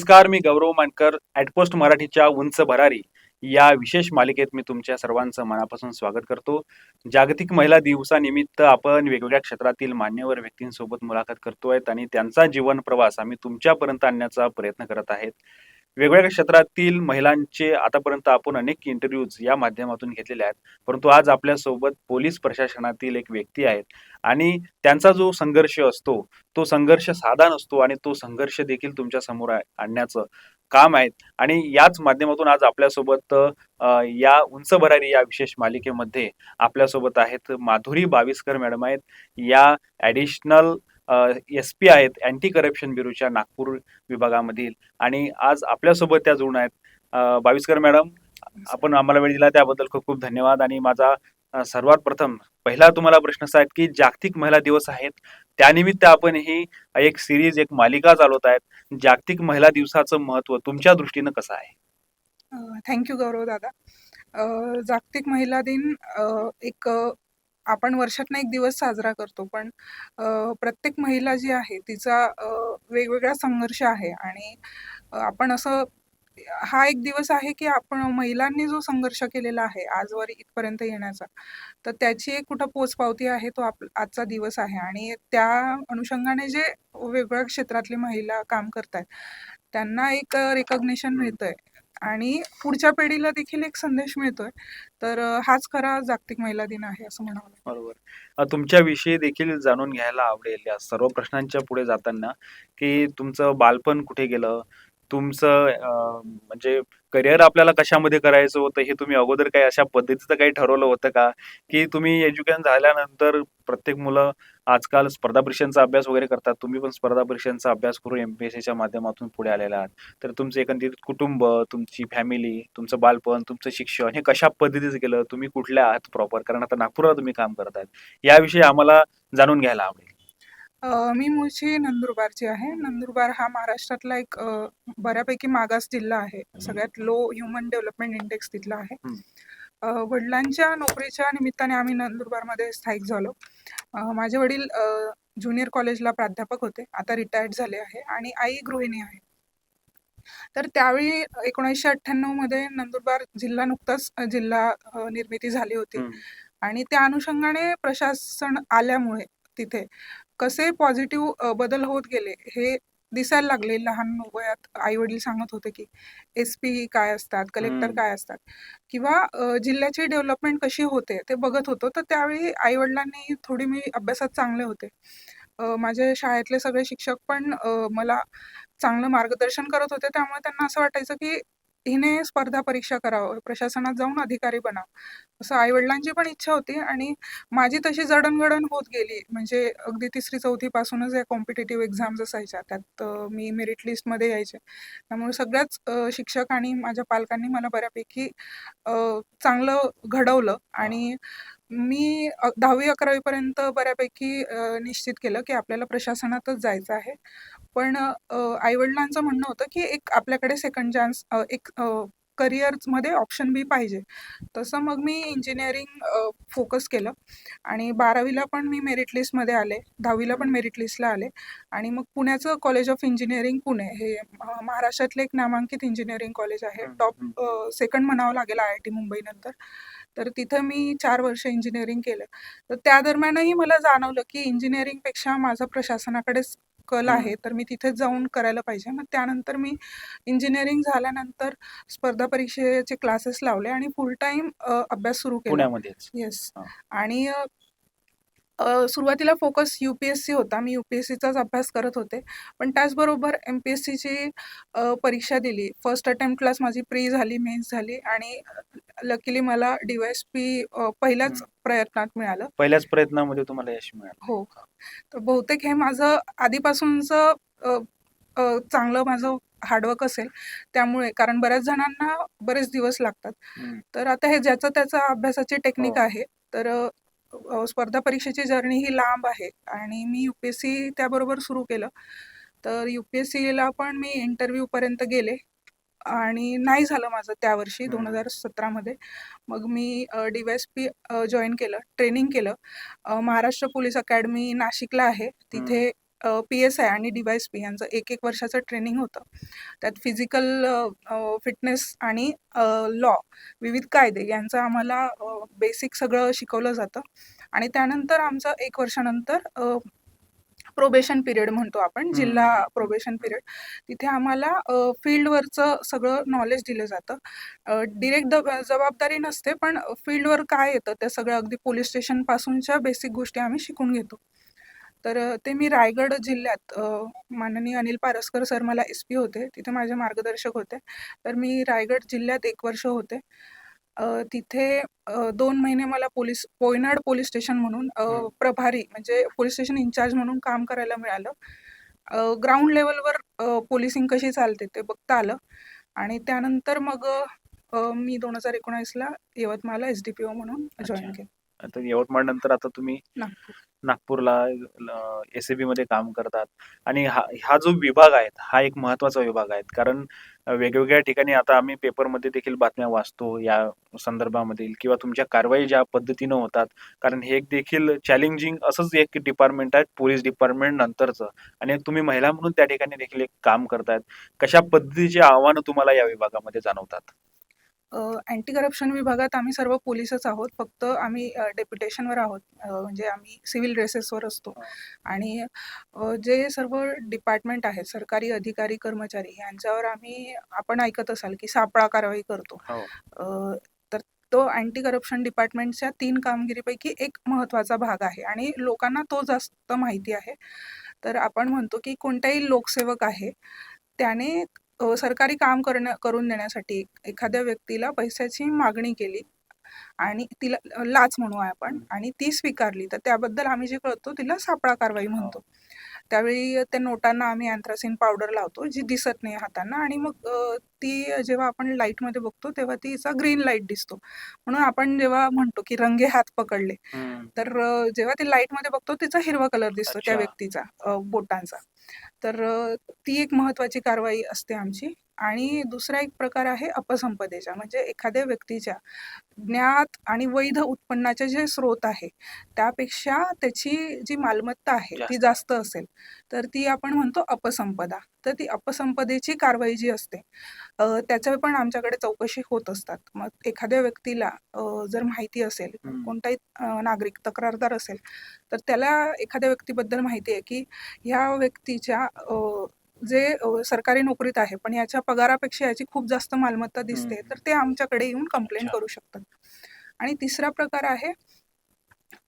नमस्कार, मी गौरव मानकर. ॲटपोस्ट मराठीच्या उंच भरारी या विशेष मालिकेत मी तुमच्या सर्वांचं मनापासून स्वागत करतो. जागतिक महिला दिवसानिमित्त आपण वेगवेगळ्या क्षेत्रातील मान्यवर व्यक्तींसोबत मुलाखत करतोय आणि त्यांचा जीवन प्रवास आम्ही तुमच्यापर्यंत आणण्याचा प्रयत्न करत आहेत. वेगवेगळ्या क्षेत्रातील महिलांचे आतापर्यंत आपण अनेक इंटरव्ह्यूज या माध्यमातून घेतलेले आहेत. परंतु आज आपल्यासोबत पोलीस प्रशासनातील एक व्यक्ती आहेत आणि त्यांचा जो संघर्ष असतो, तो संघर्ष साधा नसतो आणि तो संघर्ष देखील तुमच्या समोर आणण्याचं काम आहे. आणि याच माध्यमातून आज आपल्यासोबत या उंच भरारी या विशेष मालिकेमध्ये आपल्यासोबत आहेत माधुरी बाविस्कर मॅडम आहेत. या ॲडिशनल एस-पी आहेत अँटी करप्शन ब्युरोच्या नागपूर विभागामधील आणि आज आपल्यासोबत त्या जोडून आहेत. बाविस्कर मॅडम, आपण आम्हाला वेळ दिला त्याबद्दल खूप खूप धन्यवाद. आणि माझा सर्वात प्रथम पहिला तुम्हाला प्रश्न असा आहे की जागतिक महिला दिवस आहेत, त्यानिमित्त आपण ही एक सिरीज, एक मालिका चालवत आहेत. जागतिक महिला दिवसाचं महत्व तुमच्या दृष्टीनं कसं आहे? थँक्यू गौरव दादा. जागतिक महिला दिन एक आपण वर्षातनं एक दिवस साजरा करतो, पण प्रत्येक महिला जी आहे तिचा वेगवेगळा संघर्ष आहे आणि आपण असं हा एक दिवस आहे की आपण महिलांनी जो संघर्ष केलेला आहे आजवर इथपर्यंत येण्याचा, तर त्याची एक कुठं पोचपावती आहे तो आजचा दिवस आहे. आणि त्या अनुषंगाने जे वेगवेगळ्या क्षेत्रातली महिला काम करतायत त्यांना एक रिकॉग्निशन मिळतंय आणि पुढच्या पिढीला देखील एक संदेश मिळतोय. तर हाच खरा जागतिक महिला दिन आहे असं म्हणावं लागेल. बरोबर. तुमच्याविषयी देखील जाणून घ्यायला आवडेल या सर्व प्रश्नांच्या पुढे जाताना, की तुमचं बालपण कुठे गेलं? तुमचं म्हणजे करिअर आपल्याला कशामध्ये करायचं होतं, हे तुम्ही अगोदर काही अशा पद्धतीचं काही ठरवलं होतं का? की तुम्ही एज्युकेशन झाल्यानंतर प्रत्येक मुलं आजकाल स्पर्धा परीक्षांचा अभ्यास वगैरे करतात. तुम्ही पण स्पर्धा परीक्षांचा अभ्यास करून एम-पी-एस-सीच्या माध्यमातून पुढे आलेला आहात. तर तुमचं एकंदरीत कुटुंब, तुमची फॅमिली, तुमचं बालपण, तुमचं शिक्षण हे कशा पद्धतीचं गेलं? तुम्ही कुठल्या आहात प्रॉपर? कारण आता नागपूरला तुम्ही काम करत आहेत. याविषयी आम्हाला जाणून घ्यायला आवडेल. मी मूळची नंदुरबारची आहे. नंदुरबार हा महाराष्ट्रातला एक बऱ्यापैकी मागास जिल्हा आहे. सगळ्यात लो ह्युमन डेव्हलपमेंट इंडेक्स तिथला आहे. वडिलांच्या नोकरीच्या निमित्ताने आम्ही नंदुरबारमध्ये स्थायिक झालो. माझे वडील ज्युनियर कॉलेजला प्राध्यापक होते, आता रिटायर्ड झाले आहे आणि आई गृहिणी आहे. तर त्यावेळी 1998 मध्ये नंदुरबार जिल्हा नुकताच जिल्हा निर्मिती झाली होती आणि त्या अनुषंगाने प्रशासन आल्यामुळे तिथे कसे पॉझिटिव्ह बदल होत गेले हे दिसायला लागले. लहान वयात आई वडील सांगत होते की SP काय असतात, कलेक्टर काय असतात किंवा जिल्ह्याची डेव्हलपमेंट कशी होते ते बघत होतो. तर त्यावेळी आई वडिलांनी थोडी मी अभ्यासात चांगले होते. माझे शाळेतले सगळे शिक्षक पण मला चांगलं मार्गदर्शन करत होते. त्यामुळे त्यांना असं वाटायचं की हिने स्पर्धा परीक्षा करावं, प्रशासनात जाऊन अधिकारी बनावं, असं आई-वडिलांची पण इच्छा होती. आणि माझी तशी जडणघडण होत गेली. म्हणजे अगदी 3री-4थी पासूनच या कॉम्पिटिटिव्ह एक्झाम्स असायच्या. त्यात मी मेरिट लिस्टमध्ये यायचे. त्यामुळे सगळ्याच शिक्षक आणि माझ्या पालकांनी मला बऱ्यापैकी चांगलं घडवलं आणि मी 10वी-11वी पर्यंत बऱ्यापैकी निश्चित केलं की आपल्याला प्रशासनातच जायचं आहे. पण आई-वडिलांचं म्हणणं होतं की एक आपल्याकडे सेकंड चान्स, एक करिअरमध्ये ऑप्शन बी पाहिजे. तसं मग मी इंजिनिअरिंग फोकस केलं आणि 12वीला पण मी मेरिट लिस्टमध्ये आले, 10वीला पण मेरिट लिस्टला आले. आणि मग पुण्याचं कॉलेज ऑफ इंजिनिअरिंग पुणे हे महाराष्ट्रातलं एक नामांकित इंजिनिअरिंग कॉलेज आहे. टॉप सेकंड म्हणावं लागेल IIT मुंबई नंतर. तर तिथं मी 4 वर्ष इंजिनिअरिंग केलं. तर त्या दरम्यानही मला जाणवलं की इंजिनिअरिंगपेक्षा माझं प्रशासनाकडेच कल आहे, तर मी तिथेच जाऊन करायला पाहिजे. मग त्यानंतर मी इंजिनिअरिंग झाल्यानंतर स्पर्धा परीक्षेचे क्लासेस लावले आणि फुल टाईम अभ्यास सुरू केला. पुण्यामध्येच. येस. आणि सुरुवातीला फोकस UPSC होता. मी UPSCचाच अभ्यास करत होते. पण त्याचबरोबर MPSCची परीक्षा दिली. फर्स्ट अटेम्प्टलाच माझी प्री झाली, मेन्स झाली आणि लकीली मला DYSP पहिल्याच प्रयत्नात मिळालं. पहिल्याच प्रयत्नामध्ये तुम्हाला यश मिळालं. हो. तर बहुतेक हे माझं आधीपासूनचं चांगलं माझं हार्डवर्क असेल त्यामुळे, कारण बऱ्याच जणांना बरेच दिवस लागतात. तर आता हे ज्याचं त्याचं अभ्यासाची टेक्निक आहे. तर स्पर्धा परीक्षेची जर्नी ही लांब आहे आणि मी UPSC त्याबरोबर सुरू केलं. तर UPSCला पण मी इंटरव्ह्यूपर्यंत गेले आणि नाही झालं माझं त्यावर्षी 2017 मध्ये. मग मी DYSP जॉईन केलं, ट्रेनिंग केलं. महाराष्ट्र पोलीस अकॅडमी नाशिकला आहे, तिथे PSI आणि DYSP यांचं 1-1 वर्षाचं ट्रेनिंग होतं. त्यात फिजिकल फिटनेस आणि लॉ, विविध कायदे यांचं आम्हाला बेसिक सगळं शिकवलं जातं आणि त्यानंतर आमचं 1 वर्षानंतर प्रोबेशन पिरियड म्हणतो आपण, जिल्हा प्रोबेशन पिरियड. तिथे आम्हाला फील्डवरचं सगळं नॉलेज दिलं जातं. डिरेक्ट जबाबदारी नसते, पण फील्डवर काय येतं त्या सगळ्या अगदी पोलीस स्टेशनपासूनच्या बेसिक गोष्टी आम्ही शिकून घेतो. तर ते मी रायगड जिल्ह्यात माननीय अनिल पारसकर सर मला SP होते, तिथे माझे मार्गदर्शक होते. तर मी रायगड जिल्ह्यात 1 वर्ष होते. तिथे 2 महिने मला पोयनाड पोलीस स्टेशन म्हणून प्रभारी म्हणजे पोलीस स्टेशन इन्चार्ज म्हणून काम करायला मिळालं. ग्राउंड लेवलवर पोलिसिंग कशी चालते ते बघता आलं आणि त्यानंतर मग मी 2019ला यवतमाळला SDPO म्हणून जॉइन केलं. आता यवतमाळ नंतर आता तुम्ही नागपूर. नागपूरला SAB मध्ये काम करतात आणि हा जो विभाग आहे हा एक महत्वाचा विभाग आहे. कारण वेगवेगळ्या ठिकाणी आता आम्ही पेपरमध्ये देखील बातम्या वाचतो या संदर्भामधील किंवा तुमच्या कारवाई ज्या पद्धतीनं होतात. कारण हे एक देखील चॅलेंजिंग असंच एक डिपार्टमेंट आहे पोलीस डिपार्टमेंट नंतरचं आणि तुम्ही महिला म्हणून त्या ठिकाणी देखील एक काम करतायत. कशा पद्धतीची आव्हानं तुम्हाला या विभागामध्ये जाणवतात? अँटी करप्शन विभागात आम्ही सर्व पोलीसच आहोत. फक्त आम्ही डेप्युटेशनवर आहोत. म्हणजे आम्ही सिव्हिल ड्रेसेसवर असतो आणि जे सर्व डिपार्टमेंट आहेत, सरकारी अधिकारी, कर्मचारी यांच्यावर आपण ऐकत असाल की सापळा कारवाई करतो. तर तो अँटी करप्शन डिपार्टमेंटच्या 3 कामगिरीपैकी एक महत्त्वाचा भाग आहे आणि लोकांना तो जास्त माहिती आहे. तर आपण म्हणतो की कोणताही लोकसेवक आहे, त्याने सरकारी काम करून देण्यासाठी एखाद्या व्यक्तीला पैशाची मागणी केली आणि तिला लाच म्हणू आपण आणि ती स्वीकारली, तर त्याबद्दल आम्ही जे कळतो तिला सापळा कारवाई म्हणतो. त्यावेळी त्या नोटांना आम्ही अँथ्रासिन पावडर लावतो, जी दिसत नाही हातांना आणि मग ती जेव्हा आपण लाईटमध्ये बघतो तेव्हा तिचा ग्रीन लाईट दिसतो. म्हणून आपण जेव्हा म्हणतो की रंगे हात पकडले, तर जेव्हा ते लाईटमध्ये बघतो तिचा हिरवा कलर दिसतो त्या व्यक्तीचा बोटांचा. तर ती एक महत्त्वाची कारवाई असते आमची. आणि दुसरा एक प्रकार आहे अपसंपदेचा, म्हणजे एखाद्या व्यक्तीच्या ज्ञात आणि वैध उत्पन्नाचे जे स्रोत आहे, त्यापेक्षा त्याची जी मालमत्ता आहे ती जास्त असेल, तर ती आपण म्हणतो अपसंपदा. तर ती अपसंपदेची कारवाई जी असते, त्याच्या पण आमच्याकडे चौकशी होत असतात. मग एखाद्या व्यक्तीला जर माहिती असेल, कोणताही नागरिक तक्रारदार असेल, तर त्याला एखाद्या व्यक्तीबद्दल माहिती आहे की ह्या व्यक्तीच्या जे सरकारी नोकरीत आहे, पण याच्या पगारापेक्षा याची खूप जास्त मालमत्ता दिसते, तर ते आमच्याकडे येऊन कंप्लेंट करू शकतात. आणि तिसरा प्रकार आहे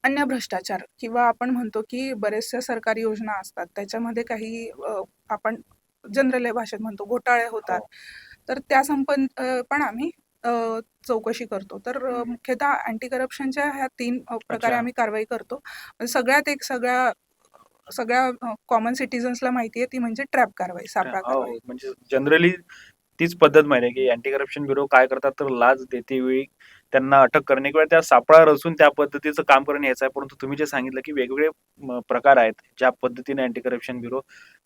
अन्य भ्रष्टाचार किंवा आपण म्हणतो की बऱ्याचशा सरकारी योजना असतात, त्याच्यामध्ये काही आपण जनरल भाषेत म्हणतो घोटाळे होतात. तर त्या पण आम्ही चौकशी करतो. तर मुख्यतः अँटी करप्शनच्या ह्या 3 प्रकारे आम्ही कारवाई करतो. सगळ्या कॉमन सिटिझन्सला माहिती आहे, ती म्हणजे ट्रॅप कारवाई, सापळा कारवाई. म्हणजे जनरली तीच पद्धत माहिती आहे की अँटी करप्शन ब्युरो काय करतात, तर लाच देते वेळी त्यांना अटक करणे किंवा त्या सापळा रचून त्या पद्धतीचं काम करणे याचं आहे. परंतु तुम्ही जे सांगितलं की वेगवेगळे प्रकार आहेत ज्या पद्धतीने अँटी करप्शन ब्युरो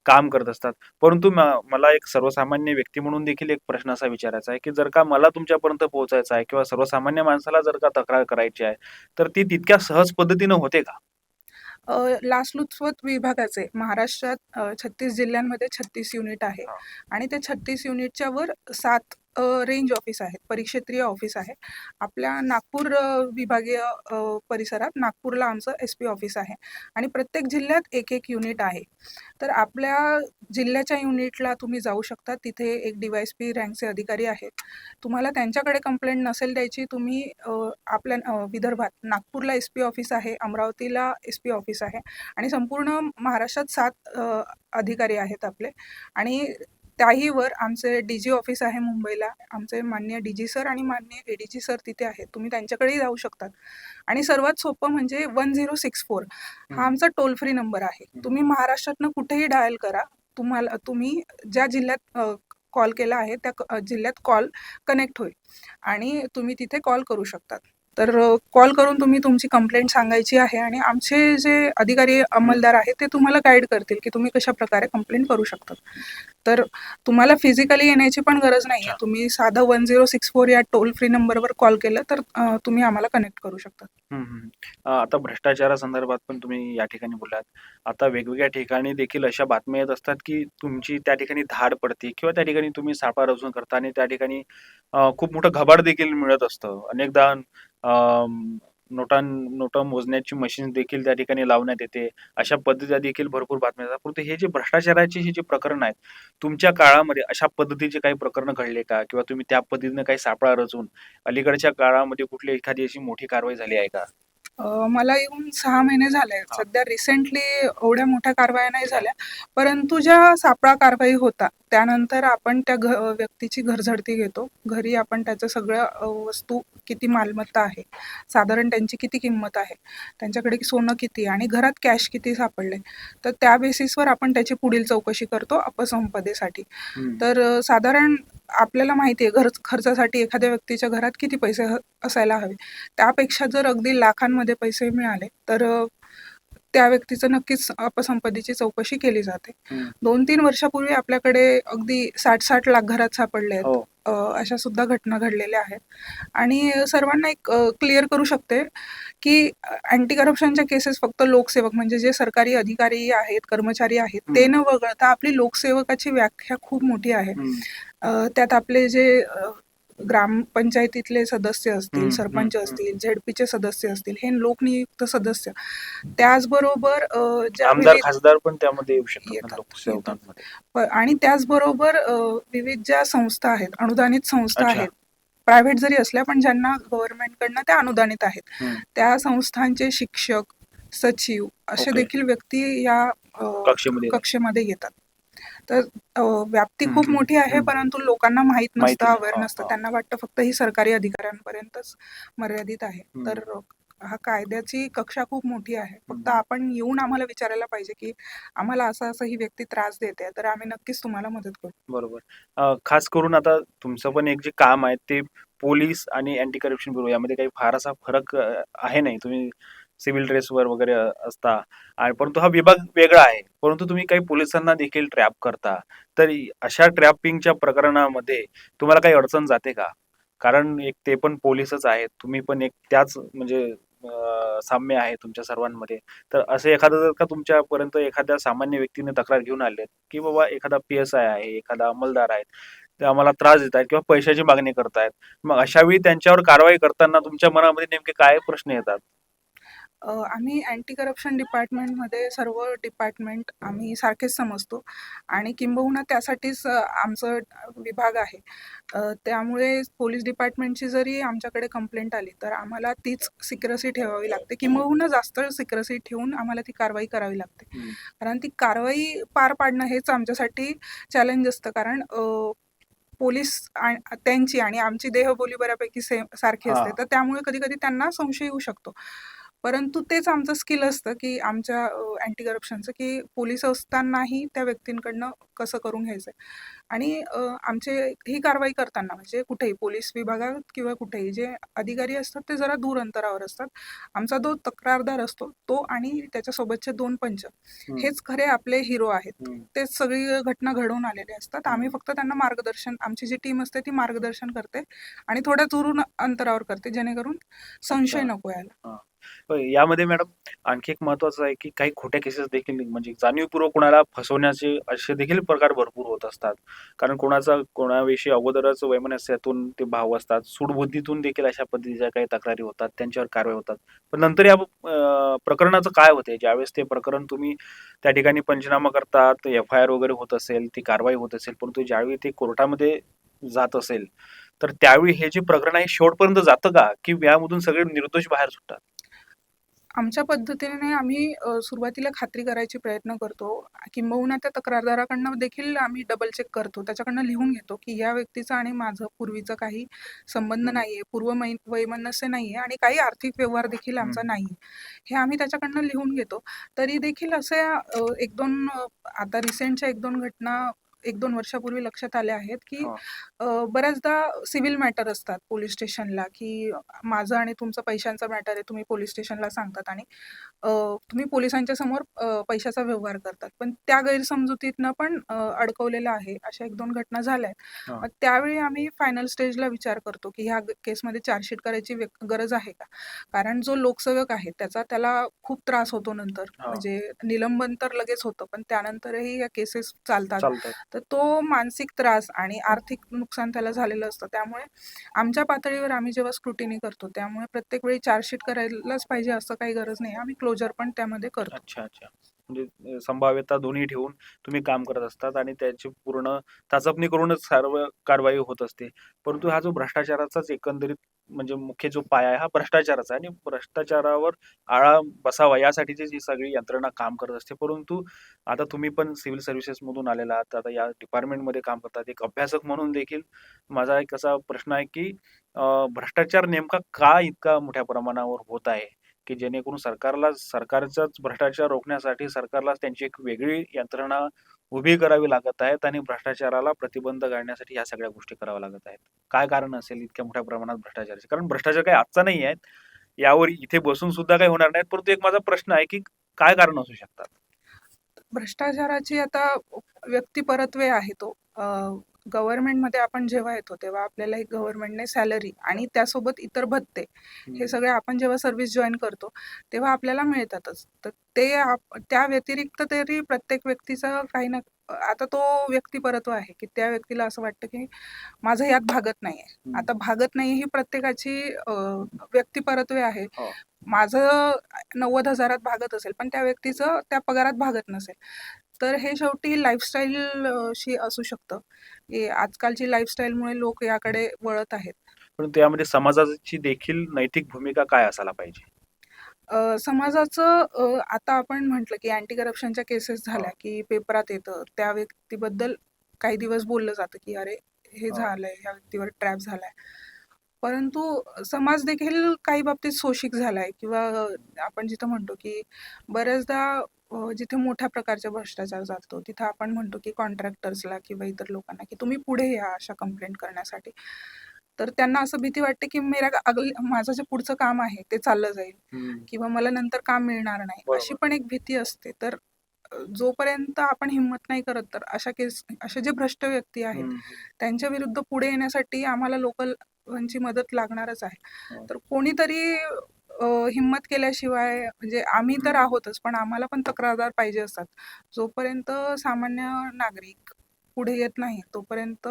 काम करत असतात. परंतु मला एक सर्वसामान्य व्यक्ती म्हणून देखील एक प्रश्न असा विचारायचा आहे की जर का मला तुमच्यापर्यंत पोहोचायचं आहे किंवा सर्वसामान्य माणसाला जर का तक्रार करायची आहे, तर ती तितक्या सहज पद्धतीनं होते का? लाचलुचपत विभागाचे महाराष्ट्रात 36 जिल्ह्यांमध्ये 36 युनिट आहे आणि त्या 36 युनिटच्या वर 7 रेंज ऑफिस आहेत, परिक्षेत्रीय ऑफिस आहे. आपल्या नागपूर विभागीय परिसरात नागपूरला आमचं SP ऑफिस आहे आणि प्रत्येक जिल्ह्यात 1-1 युनिट आहे. तर आपल्या जिल्ह्याच्या युनिटला तुम्ही जाऊ शकता. तिथे एक DYSP रँकचे अधिकारी आहेत. तुम्हाला त्यांच्याकडे कंप्लेंट नसेल द्यायची, तुम्ही आपल्या विदर्भात नागपूरला SP ऑफिस आहे, अमरावतीला SP ऑफिस आहे आणि संपूर्ण महाराष्ट्रात 7 अधिकारी आहेत आपले आणि त्याही वर आमचे DG ऑफिस आहे मुंबईला. आमचे माननीय DG सर आणि माननीय ADG सर तिथे आहेत. तुम्ही त्यांच्याकडेही जाऊ शकतात. आणि सर्वात सोपं म्हणजे 1064 हा आमचा टोल फ्री नंबर आहे. तुम्ही महाराष्ट्रातनं कुठेही डायल करा. तुम्ही ज्या जिल्ह्यात कॉल केला आहे त्या जिल्ह्यात कॉल कनेक्ट होईल आणि तुम्ही तिथे कॉल करू शकतात. तर कॉल करून तुम्ही तुमची कंप्लेंट सांगायची आहे आणि आमचे जे अधिकारी अंमलदार आहेत ते तुम्हाला गाईड करतील की तुम्ही कशा प्रकारे कंप्लेंट करू शकतात. तर तुम्हाला फिजिकली येण्याची पण गरज नाही आहे. तुम्ही साधं 1064 या टोल फ्री नंबरवर कॉल केलं तर तुम्ही आम्हाला कनेक्ट करू शकता. हं, हं. आता भ्रष्टाचारासंदर्भात पण तुम्ही या ठिकाणी बोललात. आता वेगवेगळ्या ठिकाणी देखील अशा बातम्या येत असतात, की तुमची त्या ठिकाणी धाड पडते किंवा त्या ठिकाणी तुम्ही सापळा-रचून करता आणि त्या ठिकाणी खूप मोठं घबाड देखील मिळत असतं. अनेकदा नोटा मोजण्याची मशीन देखील त्या ठिकाणी लावण्यात येते. अशा पद्धतीच्या देखील भरपूर बातम्या येतात. परंतु हे जे भ्रष्टाचाराची ही जी प्रकरणं आहेत, तुमच्या काळामध्ये अशा पद्धतीचे काही प्रकरणं घडले का? किंवा तुम्ही त्या पद्धतीने काही सापळा रचून अलीकडच्या काळामध्ये कुठली एखादी अशी मोठी कारवाई झाली आहे का? मला येऊन 6 महिने झाले. हां. सध्या रिसेंटली एवढ्या मोठ्या कारवाया नाही झाल्या. परंतु ज्या सापळा कारवाई होतात, त्यानंतर आपण त्या व्यक्तीची घरझडती घेतो. घरी आपण त्याचं सगळं वस्तू किती मालमत्ता आहे, साधारण त्यांची किती किंमत आहे, त्यांच्याकडे सोनं किती आहे आणि घरात कॅश किती सापडले. तर त्या बेसिसवर आपण त्याची पुढील चौकशी करतो अपसंपदेसाठी. हं. तर साधारण आपल्याला माहिती आहे खर्चासाठी एखाद्या व्यक्तीच्या घरात किती पैसे असायला हवे. त्यापेक्षा जर अगदी लाखांमध्ये पैसे मिळाले, तर त्या व्यक्तीचं नक्कीच अपसंपदेची चौकशी केली जाते. हं. 2-3 वर्षापूर्वी आपल्याकडे अगदी 60-60 लाख घरात सापडले आहेत. हो. अशा सुद्धा घटना घडलेल्या आहेत. आणि सर्वांना एक क्लिअर करू शकते, की अँटी करप्शनच्या केसेस फक्त लोकसेवक म्हणजे जे सरकारी अधिकारी आहेत, कर्मचारी आहेत, ते न वगळता आपली लोकसेवकाची व्याख्या खूप मोठी आहे. त्यात आपले जे ग्रामपंचायतीतले सदस्य असतील, सरपंच असतील, झेडपीचे सदस्य असतील, हे लोकनियुक्त सदस्य. त्याचबरोबर ज्या आमदार, विविध खासदार पण त्यामध्ये येऊ शकतात ना येतात. लोकसेवकांमध्ये. आणि त्याचबरोबर विविध ज्या संस्था आहेत, अनुदानित संस्था अच्छा. आहेत, प्रायव्हेट जरी असल्या पण ज्यांना गव्हर्नमेंटकडनं त्या अनुदानित आहेत. त्या संस्थांचे शिक्षक, सचिव असे ओके. देखील व्यक्ती या कक्षेमध्ये येतात. कक्षेमध्ये येतात. तर व्याप्ती हं, खूप हं, मोठी आहे, हं. परंतु लोकांना माहीत नसतं, माहिती नाही. अवेअर हां, नसतं. हां. त्यांना वाटतं फक्त ही सरकारी अधिकाऱ्यांपर्यंतच मर्यादित आहे. तर हा कायद्याची कक्षा खूप मोठी आहे. फक्त आपण येऊन आम्हाला विचारायला पाहिजे, की आम्हाला असं-असं ही व्यक्ती त्रास देते, तर आम्ही नक्कीच तुम्हाला मदत करू. बरोबर. खास करून आता तुमचं पण एक जे काम आहे ते पोलीस आणि अँटी करप्शन ब्युरो यामध्ये काही फार असा फरक आहे नाही. तुम्ही सिव्हिल ड्रेसवर वगैरे असता आणि परंतु हा विभाग वेगळा आहे. परंतु तुम्ही काही पोलिसांना देखील ट्रॅप करता. तर अशा ट्रॅपिंगच्या प्रकरणामध्ये तुम्हाला काही अडचण जाते का? कारण एक ते पण पोलिसच आहेत. तुम्ही पण एक त्याच म्हणजे साम्य आहे तुमच्या सर्वांमध्ये. तर असं एखादं जर का तुमच्यापर्यंत एखाद्या सामान्य व्यक्तीने तक्रार घेऊन आले, की बाबा एखादा पी-एस-आय आहे, एखादा अंमलदार आहे, ते आम्हाला त्रास देत आहेत किंवा पैशाची मागणी करतायत. मग अशा वेळी त्यांच्यावर कारवाई करताना तुमच्या मनामध्ये नेमके काय प्रश्न येतात? आम्ही अँटी करप्शन डिपार्टमेंटमध्ये सर्व डिपार्टमेंट आम्ही सारखेच समजतो आणि किंबहुना त्यासाठीच आमचं विभाग आहे. त्यामुळे पोलीस डिपार्टमेंटची जरी आमच्याकडे कंप्लेंट आली, तर आम्हाला तीच सिक्रेसी ठेवावी लागते. किंबहुना जास्त सिक्रेसी ठेवून आम्हाला ती कारवाई करावी लागते. कारण ती कारवाई पार पाडणं हेच आमच्यासाठी चॅलेंज असतं. कारण पोलीस त्यांची आणि आमची देहबोली बऱ्यापैकी सारखी असते. तर त्यामुळे कधी-कधी त्यांना संशय येऊ शकतो. परंतु तेच आमचं स्किल असतं, की आमच्या अँटी करप्शनचं, की पोलीस असतानाही त्या व्यक्तींकडनं कसं करून घ्यायचं. आणि आमचे ही कारवाई करताना म्हणजे कुठेही पोलीस विभागात किंवा कुठेही जे अधिकारी असतात ते जरा दूर अंतरावर असतात. आमचा जो तक्रारदार असतो तो आणि त्याच्यासोबतचे 2 पंच हेच खरे आपले हिरो आहेत. तेच सगळी घटना घडवून आलेले असतात. आम्ही फक्त त्यांना मार्गदर्शन आमची जी टीम असते ती मार्गदर्शन करते आणि थोड्या दुरून अंतरावर करते जेणेकरून संशय नको यायला. यामध्ये मॅडम आणखी एक महत्त्वाचं आहे, की काही खोट्या केसेस देखील म्हणजे जाणीवपूर्वक कोणाला फसवण्याचे असे देखील प्रकार भरपूर होत असतात. कारण कोणाविषयी अगोदरच वैमनस्यातून ते भाव असतात. सूडबुद्धीतून देखील अशा पद्धतीच्या काही तक्रारी होतात. त्यांच्यावर कारवाई होतात. पण नंतर या प्रकरणाचं काय होते? ज्यावेळेस ते प्रकरण तुम्ही त्या ठिकाणी पंचनामा करतात, एफ-आय-आर वगैरे होत असेल, ती कारवाई होत असेल, परंतु ज्यावेळी ते कोर्टामध्ये जात असेल, तर त्यावेळी हे जे प्रकरण आहे शेवटपर्यंत जातं का? की यामधून सगळे निर्दोष बाहेर सुटतात? आमच्या पद्धतीने आम्ही सुरुवातीला खात्री करायची प्रयत्न करतो. किंबहुना त्या तक्रारदाराकडनं देखील आम्ही डबल चेक करतो. त्याच्याकडनं लिहून घेतो, की या व्यक्तीचं आणि माझं पूर्वीचं काही संबंध नाहीये, वैमनस्य नाहीये आणि काही आर्थिक व्यवहार देखील आमचा नाहीये. हे आम्ही त्याच्याकडनं लिहून घेतो. तरी देखील अशा 1-2 आता रिसेंटच्या 1-2 घटना 1-2 वर्षापूर्वी लक्षात आले आहेत, की हां. बऱ्याचदा सिव्हिल मॅटर असतात पोलीस स्टेशनला, की माझं आणि तुमचं पैशांचा मॅटर आहे, तुम्ही पोलीस स्टेशनला सांगतात आणि तुम्ही पोलिसांच्या समोर पैशाचा व्यवहार करतात. पण त्या गैरसमजुतीतनं पण अडकवलेलं आहे. अशा 1-2 घटना झाल्या आहेत. हां. मग त्यावेळी आम्ही फायनल स्टेजला विचार करतो, की ह्या केसमध्ये चार्जशीट करायची गरज आहे का? कारण जो लोकसेवक आहे त्याला खूप त्रास होतो नंतर. हां. म्हणजे निलंबन तर लगेच होतं, पण त्यानंतरही या केसेस चालतात. चालतात. तर तो मानसिक त्रास आणि आर्थिक नुकसान त्याला झालेलं असतं. त्यामुळे आमच्या पातळीवर आम्ही जेव्हा स्क्रुटिनी करतो, त्यामुळे प्रत्येक वेळी चार्जशीट करायलाच पाहिजे असं काही गरज नाही. आम्ही क्लोजर पण त्यामध्ये करतो. अच्छा, अच्छा. म्हणजे संभाव्यता दोन्ही ठेवून तुम्ही काम करत असतात आणि त्याची पूर्ण चाचपणी करूनच सर्व कारवाई होत असते. परंतु हा जो भ्रष्टाचाराचाच एकंदरीत म्हणजे मुख्य जो पाया आहे, हा भ्रष्टाचाराचा आहे आणि भ्रष्टाचारावर आळा बसावा यासाठीची जी सगळी यंत्रणा काम करत असते. परंतु आता तुम्ही पण सिव्हिल सर्व्हिसेसमधून आलेला आहात. आता या डिपार्टमेंटमध्ये काम करतात. एक अभ्यासक म्हणून देखील माझा एक असा प्रश्न आहे, की भ्रष्टाचार नेमका का इतका मोठ्या प्रमाणावर होत आहे? की जेणेकरून सरकारचाच भ्रष्टाचार रोखण्यासाठी सरकारलाच त्यांची एक वेगळी यंत्रणा उभी करावी लागत आहेत आणि भ्रष्टाचाराला प्रतिबंध घालण्यासाठी ह्या सगळ्या गोष्टी कराव्या लागत आहेत. काय कारण असेल इतक्या मोठ्या प्रमाणात भ्रष्टाचाराचे? कारण भ्रष्टाचार काही आजचा नाही आहे. यावर इथे बसून सुद्धा काही होणार नाहीत. परंतु एक माझा प्रश्न आहे, की काय कारण असू शकतात? भ्रष्टाचाराची आता व्यक्तिपरत्वे आहे तो. गव्हर्नमेंटमध्ये आपण जेव्हा येतो, तेव्हा आपल्याला एक गव्हर्नमेंटने सॅलरी आणि त्यासोबत इतर भत्ते हे सगळे आपण जेव्हा सर्व्हिस जॉइन करतो, तेव्हा आपल्याला मिळतातच. तर ते त्या व्यतिरिक्त तरी प्रत्येक व्यक्तीचं काही ना आता तो व्यक्तिपरत्व आहे, की त्या व्यक्तीला असं वाटतं, की माझं यात भागत नाहीये. आता भागत नाही ही प्रत्येकाची व्यक्तिपरत्वे आहे. हो. माझं 90,000त भागत असेल, पण त्या व्यक्तीचं त्या पगारात भागत नसेल. तर हे शेवटी लाईफस्टाईल शी असू शकतं, की आजकालची लाईफस्टाईलमुळे लोक याकडे वळत आहेत. परंतु यामध्ये समाजाची देखील नैतिक भूमिका काय असायला पाहिजे? समाजाचं आता आपण म्हटलं, की अँटी करप्शनच्या केसेस झाल्या, हां. की पेपरात येतं. त्या व्यक्तीबद्दल काही दिवस बोललं जातं, की "अरे, हे हां. झालंय, ह्या व्यक्तीवर ट्रॅप झालाय." परंतु समाज देखील काही बाबतीत शोषिक झालाय किंवा आपण जिथं म्हणतो, की बऱ्याचदा जिथे मोठ्या प्रकारचा भ्रष्टाचार चालतो, तिथं आपण म्हणतो, की कॉन्ट्रॅक्टर्सला किंवा इतर लोकांना, की तुम्ही पुढे या अशा कंप्लेंट करण्यासाठी. तर त्यांना असं भीती वाटते, की माझं जे पुढचं काम आहे ते चाललं जाईल हं. किंवा मला नंतर काम मिळणार नाही. अशी बरोबर. पण एक भीती असते. तर जोपर्यंत आपण हिंमत नाही करत, तर असे जे भ्रष्ट व्यक्ती आहेत, हं. त्यांच्या विरुद्ध पुढे येण्यासाठी आम्हाला लोकांची मदत लागणारच आहे. हो. तर कोणीतरी हिम्मत केल्याशिवाय म्हणजे आम्ही तर आहोतच, पण आम्हाला पण तक्रारदार पाहिजे असतात. जोपर्यंत सामान्य नागरिक पुढे येत नाही, तोपर्यंत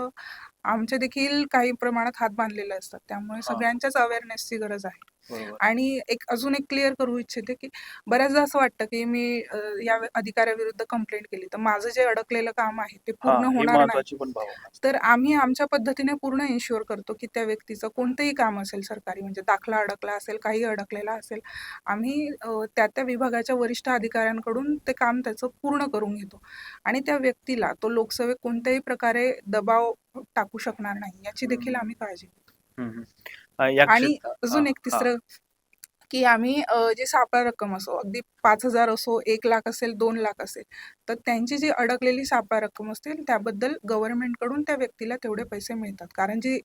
आमचे देखील काही प्रमाणात हात बांधलेले असतात. त्यामुळे हां. सगळ्यांच्याच अवेअरनेसची गरज आहे. बरोबर. आणि अजून एक क्लिअर करू इच्छिते, की बऱ्याचदा असं वाटतं, की मी अधिकाऱ्याविरुद्ध कंप्लेंट केली, तर माझं जे अडकलेलं काम आहे ते हां, पूर्ण ही होणार नाही. महत्त्वाची पण भावना असते. तर आम्ही आमच्या पद्धतीने पूर्ण इन्शुअर करतो, की त्या व्यक्तीचं कोणतंही काम असेल सरकारी म्हणजे दाखला अडकला असेल, काही अडकलेला असेल, आम्ही त्या विभागाच्या वरिष्ठ अधिकाऱ्यांकडून ते काम त्याचं पूर्ण करून घेतो. आणि त्या व्यक्तीला तो लोकसेवक कोणत्याही प्रकारे दबाव टाकू शकणार नाही, याची देखील हं. आम्ही काळजी घेतो. हं, हं. या आणि हां, अजून एक हां. तिसरं, की आम्ही जी सापळा रक्कम असो, अगदी 5,000 असो, 1,00,000 असेल, 2,00,000 असेल, तर त्यांची जी अडकलेली सापळा रक्कम असते, त्याबद्दल गव्हर्नमेंटकडून त्या व्यक्तीला तेवढे पैसे मिळतात. कारण जी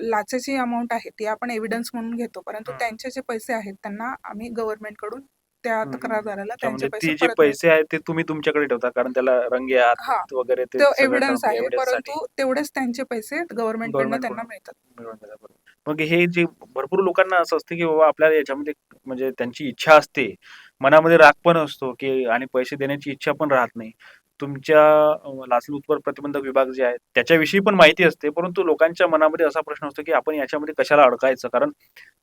लाचेची अमाउंट आहे, ती आपण एव्हिडन्स म्हणून घेतो. परंतु हं. त्यांचे जे पैसे आहेत, त्यांना आम्ही गव्हर्नमेंटकडून त्या हं, हं, हं. तक्रारदाराला अच्छा त्यांचे म्हणजे पैसे ते जे परत मिळतात. पैसे आहेत ते तुम्ही तुमच्याकडे ठेवता कारण त्याला रंगे हां, हात वगैरे ते तो सगळं एव्हिडन्स करणं आहे, एव्हिडन्ससाठी. परंतु तेवढेच त्यांचे पैसे गव्हर्नमेंटकडनं त्यांना गव्हर्नमेंटकडून मिळतात. मिळवून देतात. बरोबर. मग हे जे भरपूर लोकांना असं असतं, की बाबा आपल्याला याच्यामध्ये म्हणजे त्यांची इच्छा असते. मनामध्ये राग पण असतो, की आणि पैसे देण्याची इच्छा पण राहत नाही. तुमच्या लाचलुचपत प्रतिबंधक विभाग जे आहे, त्याच्याविषयी पण माहिती असते. परंतु लोकांच्या मनामध्ये असा प्रश्न असतो, की आपण याच्यामध्ये कशाला अडकायचं? कारण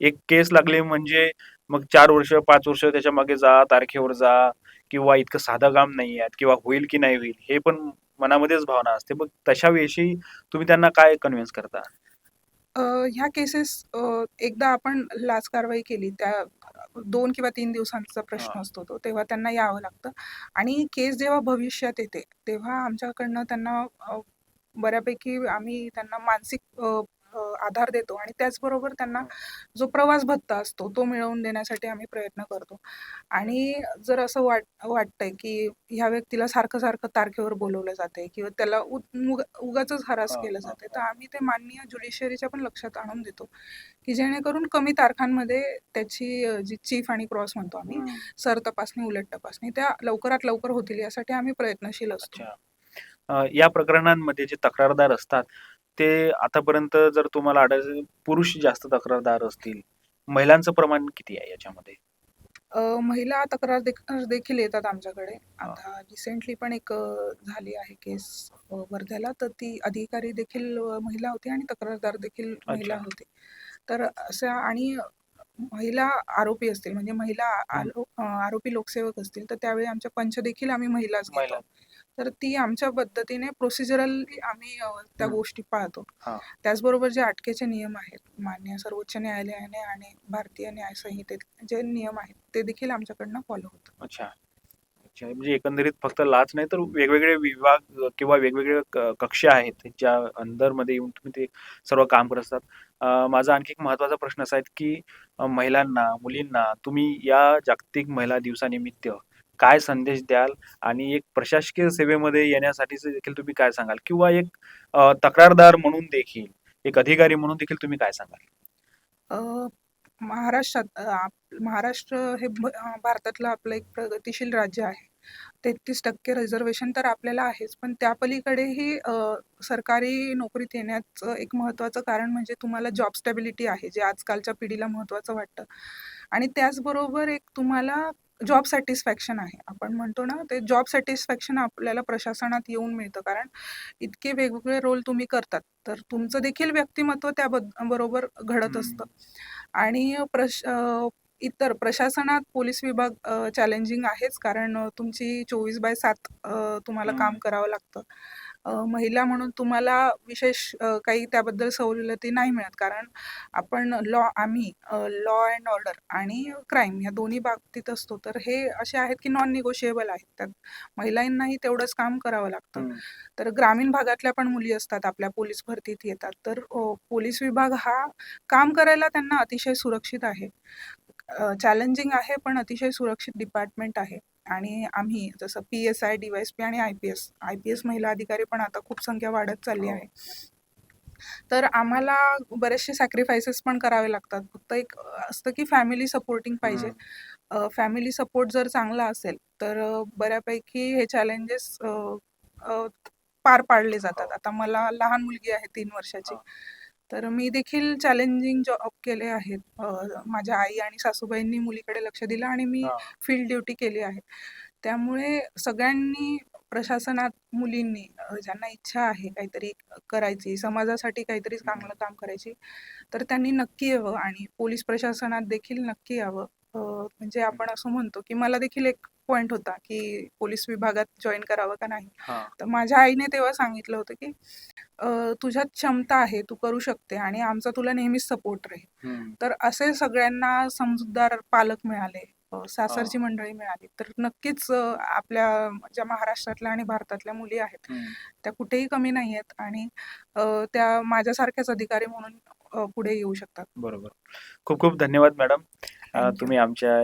एक केस लागली म्हणजे मग 4 वर्ष, 5 वर्ष त्याच्यामागे जा, तारखेवर जा किंवा इतकं साधं काम नाही आहे किंवा होईल की नाही होईल, हे पण मनामध्येच भावना असते. मग तशाविषयी तुम्ही त्यांना काय कन्व्हिन्स करता? ह्या केसेस एकदा आपण लाच कारवाई केली, त्या 2 किंवा 3 दिवसांचा हां. प्रश्न असतो तो. तेव्हा त्यांना यावं लागतं आणि केस जेव्हा भविष्यात येते, तेव्हा आमच्याकडनं त्यांना बऱ्यापैकी आम्ही त्यांना मानसिक आधार देतो आणि त्याचबरोबर त्यांना जो प्रवास भत्ता असतो तो मिळवून देण्यासाठी आम्ही प्रयत्न करतो. आणि जर असं वाटतंय की ह्या व्यक्तीला सारखं-सारखं तारखेवर बोलवलं जातंय किंवा त्याला उगाचच हरास केलं जातंय, तर आम्ही ते माननीय ज्युडिशियरीच्या पण लक्षात आणून देतो, की जेणेकरून कमी तारखांमध्ये त्याची जी चीफ आणि क्रॉस म्हणतो आम्ही, सरतपासणी, उलट तपासणी त्या लवकरात लवकर होतील यासाठी आम्ही प्रयत्नशील असतो. अच्छा. या प्रकरणांमध्ये जे तक्रारदार असतात, ते आतापर्यंत जर तुम्हाला आढळलं पुरुष जास्त तक्रारदार असतील, महिलांचं प्रमाण किती आहे याच्यामध्ये? महिला तक्रार देखील येतात आमच्याकडे. आता रिसेंटली पण एक झाली आहे केस वर्ध्याला, तर ती अधिकारी देखील महिला होती आणि तक्रारदार देखील महिला अच्छा. होती. तर अशा आणि महिला आरोपी असतील म्हणजे महिला आरोपी लोकसेवक असतील, तर त्यावेळी आमच्या पंच देखील आम्ही महिलाच महिला. घेतो. तर ती आमच्या पद्धतीने प्रोसिजरली आम्ही त्या गोष्टी पाळतो. हां. त्याचबरोबर जे अटकेचे नियम आहेत, माननीय सर्वोच्च न्यायालयाने आणि भारतीय न्याय संहितेत जे नियम आहेत, ते देखील आमच्याकडनं फॉलो होतात. अच्छा. अच्छा. म्हणजे एकंदरीत फक्त लाच नाही तर वेगवेगळे विभाग किंवा वेगवेगळे कक्ष आहेत ज्या अंडरमध्ये येऊन तुम्ही ते सर्व काम करत असतात. माझा आणखी एक महत्त्वाचा प्रश्न असा आहे, की महिलांना, मुलींना तुम्ही या जागतिक महिला दिवसानिमित्त काय संदेश द्याल? आणि एक प्रशासकीय सेवेमध्ये येण्यासाठीचं देखील तुम्ही काय सांगाल? किंवा एक तक्रारदार म्हणून देखील, एक अधिकारी म्हणून देखील तुम्ही काय सांगाल? अ, महाराष्ट्र हे भारतातलं आपलं एक प्रगतिशील राज्य आहे. 33% रिझर्व्हेशन तर आपल्याला आहेच, पण त्या पलीकडेही सरकारी नोकरीत येण्याचं एक महत्त्वाचं कारण म्हणजे तुम्हाला जॉब स्टॅबिलिटी आहे, जे आजकालच्या पिढीला महत्त्वाचं वाटतं. आणि त्याचबरोबर एक तुम्हाला जॉब सॅटिस्फॅक्शन आहे. आपण म्हणतो ना, ते जॉब सॅटिस्फॅक्शन आपल्याला प्रशासनात येऊन मिळतं. कारण इतके वेगवेगळे रोल तुम्ही करतात, तर तुमचं देखील व्यक्तिमत्व बरोबर घडत असतं. आणि इतर प्रशासनात पोलीस विभाग चॅलेंजिंग आहेच, कारण तुमची 24/7 तुम्हाला काम करावं लागतं. महिला म्हणून तुम्हाला विशेष काही त्याबद्दल सवलती नाही मिळत, कारण आम्ही लॉ अँड ऑर्डर आणि क्राईम या दोन्ही बाबतीत असतो. तर हे असे आहेत की नॉन निगोशिएबल आहेत. त्यात महिलांनाही तेवढंच काम करावं लागतं. तर ग्रामीण भागातल्या पण मुली असतात, आपल्या पोलीस भरतीत येतात. तर पोलीस विभाग हा काम करायला त्यांना अतिशय सुरक्षित आहे. चॅलेंजिंग आहे, पण अतिशय सुरक्षित डिपार्टमेंट आहे. आणि आम्ही जसं PSI, DYSP आणि IPS महिला अधिकारी पण आता खूप संख्या वाढत चालली आहे. तर आम्हाला बरेचसे सॅक्रिफाइसेस पण करावे लागतात. फक्त एक असतं की फॅमिली सपोर्टिंग पाहिजे. फॅमिली सपोर्ट जर चांगला असेल, तर बऱ्यापैकी हे चॅलेंजेस पार पाडले जातात. आता मला लहान मुलगी आहे 3 वर्षाची. तर मी देखील चॅलेंजिंग जॉब केले आहेत. माझ्या आई आणि सासूबाईंनी मुलीकडे लक्ष दिलं आणि मी फील्ड ड्युटी केली आहे. त्यामुळे सगळ्यांनी प्रशासनात मुलींनी ज्यांना इच्छा आहे काहीतरी करायची, समाजासाठी काहीतरी चांगलं काम करायची, तर त्यांनी नक्की यावं आणि पोलीस प्रशासनात देखील नक्की यावं. म्हणजे आपण असं म्हणतो, की मला देखील एक पॉइंट होता, की पोलीस विभागात जॉइन करावं का नाही. तर माझ्या आईने तेव्हा सांगितलं होतं, की तुझ्यात क्षमता आहे, तू करू शकते आणि आमचा तुला नेहमीच सपोर्ट राहील. तर असे सगळ्यांना समजूतदार पालक मिळाले, सासरची मंडळी मिळाली, तर नक्कीच आपल्या ज्या महाराष्ट्रातल्या आणि भारतातल्या मुली आहेत, त्या कुठेही कमी नाही आहेत आणि त्या माझ्यासारख्याच अधिकारी म्हणून पुढे येऊ शकतात. बरोबर. खूप खूप धन्यवाद मॅडम. थँक तुम्ही आमच्या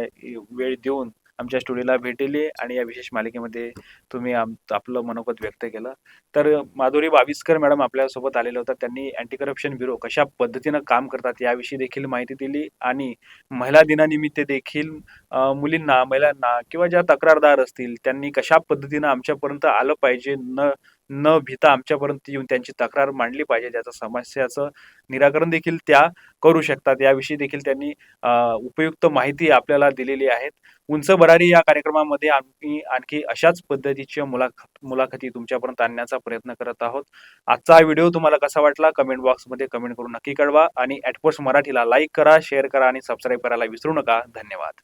वेळ देऊन आमच्या स्टुडिओला भेट दिली आणि या विशेष मालिकेमध्ये तुम्ही आपलं मनोगत व्यक्त केलं. तर माधुरी बाविस्कर मॅडम आपल्यासोबत आलेल्या होत्या. त्यांनी अँटी करप्शन ब्युरो कशा पद्धतीनं काम करतात याविषयी देखील माहिती दिली आणि महिला दिनानिमित्त देखील मुलींना, महिलांना किंवा ज्या तक्रारदार असतील त्यांनी कशा पद्धतीनं आमच्यापर्यंत आलं पाहिजे, न भिता आमच्यापर्यंत येऊन त्यांची तक्रार मांडली पाहिजे, ज्याचं समस्याचं निराकरण देखील त्या करू शकतात. याविषयी देखील त्यांनी उपयुक्त माहिती आपल्याला दिलेली आहेत. उंच भरारी या कार्यक्रमामध्ये आम्ही आणखी अशाच पद्धतीच्या मुलाखती तुमच्यापर्यंत आणण्याचा प्रयत्न करत आहोत. आजचा हा व्हिडिओ तुम्हाला कसा वाटला कमेंट बॉक्समध्ये कमेंट करून नक्की कळवा आणि @पोस्ट मराठीला लाईक करा, शेअर करा आणि सबस्क्राईब करायला विसरू नका. धन्यवाद.